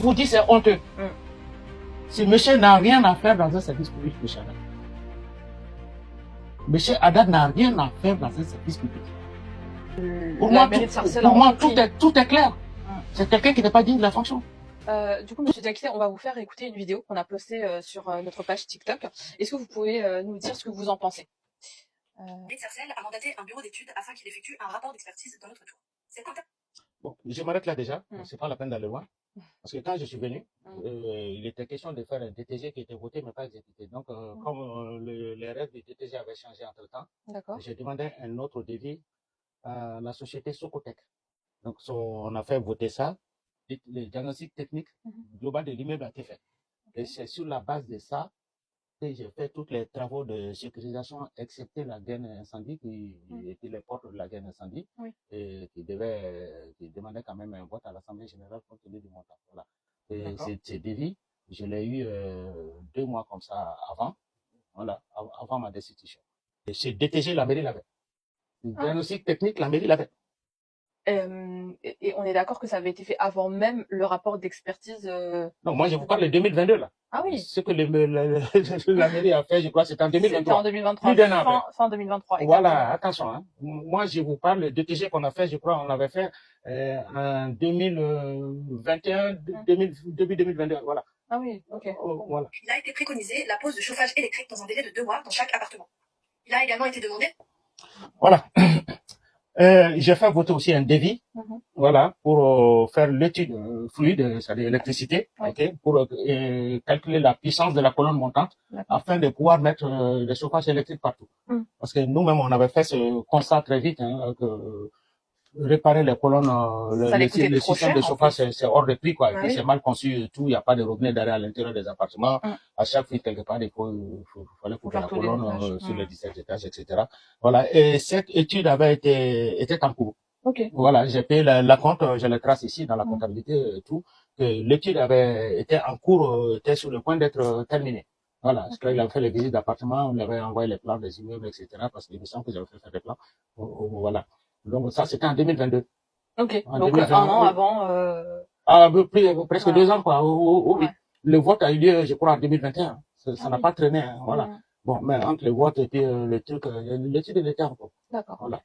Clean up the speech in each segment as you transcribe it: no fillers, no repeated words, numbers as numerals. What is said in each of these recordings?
Je vous dis, c'est honteux. Ce monsieur n'a rien à faire dans un service public, monsieur Haddad. Monsieur Haddad n'a rien à faire dans un service public. Pour moi, tout est clair. C'est quelqu'un qui n'est pas digne de la fonction. Du coup, Monsieur Diakité, on va vous faire écouter une vidéo qu'on a postée sur notre page TikTok. Est-ce que vous pouvez nous dire ce que vous en pensez? Sarcelles a mandaté un bureau d'études afin qu'il effectue un rapport d'expertise dans notre tour. Bon, je m'arrête là déjà. C'est pas la peine d'aller loin. Parce que quand je suis venu, il était question de faire un DTG qui était voté mais pas exécuté. Donc, comme les règles du DTG avaient changé entre-temps, j'ai demandé un autre devis à la société Socotec. Donc, on a fait voter ça. Le diagnostic technique global de l'immeuble a été fait. Et c'est sur la base de ça que j'ai fait tous les travaux de sécurisation, excepté la gaine incendie, qui était les portes de la gaine incendie, et qui demandait quand même un vote à l'Assemblée générale compte tenu du montant. Voilà. Et ces devis, je l'ai eu 2 mois comme ça avant, voilà, avant ma destitution. Et c'est DTG, la mairie l'avait. Le diagnostic technique, la mairie l'avait. Et on est d'accord que ça avait été fait avant même le rapport d'expertise. Non, moi je vous parle de 2022 là. Ah oui. Ce que la mairie a fait, je crois, c'était en 2023. C'était en 2023. Plus d'un an. Fin 2023. Voilà, attention. Hein. Moi je vous parle de DTG qu'on a fait, je crois, on l'avait fait en 2021, début 2022. Voilà. Ah oui, ok. Voilà. Il a été préconisé la pose de chauffage électrique dans un délai de 2 mois dans chaque appartement. Il a également été demandé. Voilà. J'ai fait voter aussi un devis, voilà, pour faire l'étude fluide, c'est-à-dire l'électricité, pour calculer la puissance de la colonne montante, afin de pouvoir mettre le chauffage électrique partout. Parce que nous-mêmes, on avait fait ce constat très vite, que réparer les colonnes, le système de chauffage, c'est hors de prix, quoi. Et puis c'est mal conçu, tout, il n'y a pas de robinet derrière à l'intérieur des appartements. À chaque fois, quelque part, il fallait couper la colonne sur les 17 étages, etc. Voilà. Et cette étude était en cours. Voilà. J'ai payé la compte, je le trace ici dans la comptabilité et tout, que l'étude avait été en cours, était sur le point d'être terminée. Voilà. Parce qu'il avait fait les visites d'appartements, on avait envoyé les plans des immeubles, etc. Parce qu'il me semble que j'avais fait faire des plans. Voilà. Donc ça, c'était en 2022. Ok. Donc 1 an avant. Presque 2 ans, quoi. Oui. Le vote a eu lieu, je crois, en 2021. Ça n'a pas traîné, hein, voilà. Bon, mais entre le vote et puis le truc, l'étude de l'État encore. D'accord. Voilà.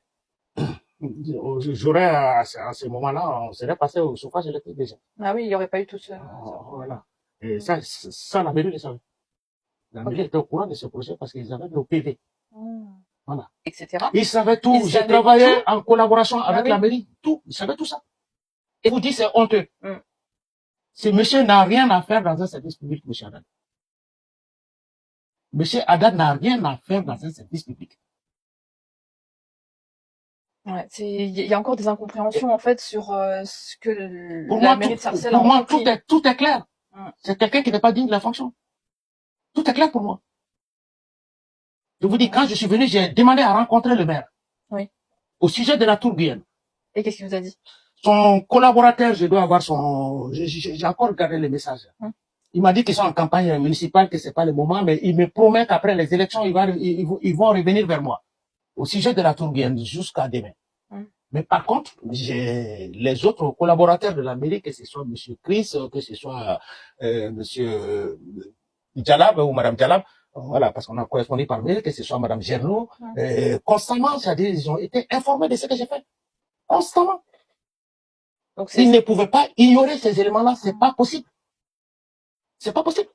J'aurais, à ce moment-là, on serait passé au chauffage électrique déjà. Ah oui, il n'y aurait pas eu tout ça. Voilà. Et ça, la mairie le savait. La mairie était au courant de ce projet parce qu'ils avaient le PV. Voilà. Etc. Ils savaient tout. J'ai travaillé en collaboration avec la mairie. Tout. Ils savaient tout ça. Et vous dites, c'est honteux. Ce monsieur n'a rien à faire dans un service public, monsieur Haddad. Monsieur Haddad n'a rien à faire dans un service public. Ouais, il y a encore des incompréhensions, en fait, sur ce que la mairie de Sarcelles a entrepris. Pour moi, tout est clair. C'est quelqu'un qui n'est pas digne de la fonction. Tout est clair pour moi. Je vous dis, quand je suis venu, j'ai demandé à rencontrer le maire. Oui. Au sujet de la tour Guyenne. Et qu'est-ce qu'il vous a dit? Son collaborateur, je dois avoir son... J'ai encore regardé les messages. Il m'a dit qu'ils sont en campagne municipale, que c'est pas le moment, mais il me promet qu'après les élections, ils vont revenir vers moi. Au sujet de la tour Guyenne, jusqu'à demain. Mais par contre, j'ai les autres collaborateurs de la mairie, que ce soit M. Chris, que ce soit M. Djalab ou Mme Djalab, voilà, parce qu'on a correspondu par mail, que ce soit Mme Gernaud, constamment, c'est-à-dire, ils ont été informés de ce que j'ai fait. Constamment. Donc, ils ne pouvaient pas ignorer ces éléments-là, c'est pas possible. C'est pas possible.